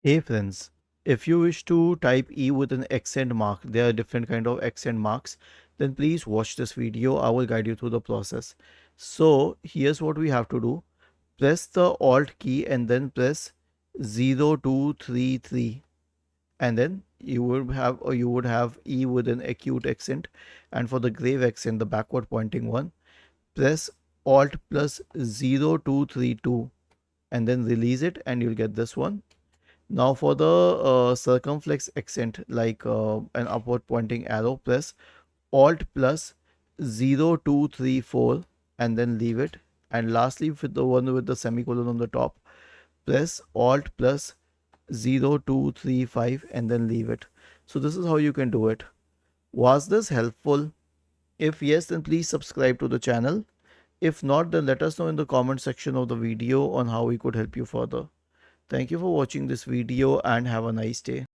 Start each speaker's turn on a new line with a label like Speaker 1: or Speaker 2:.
Speaker 1: Hey friends, if you wish to type E with an accent mark, there are different kind of accent marks, then please watch this video. I will guide you through the process. So here's what we have to do. Press the Alt key and then press 0233 and then you would have E with an acute accent, and for the grave accent, the backward pointing one, press Alt plus 0232 and then release it and you'll get this one. Now for the circumflex accent, like an upward pointing arrow, press Alt plus 0234 and then leave it. And lastly, with the one with the semicolon on the top, press Alt plus 0235 and then leave it. So this is how you can do it. Was this helpful? If yes, then please subscribe to the channel. If not, then let us know in the comment section of the video on how we could help you further. Thank you for watching this video and have a nice day.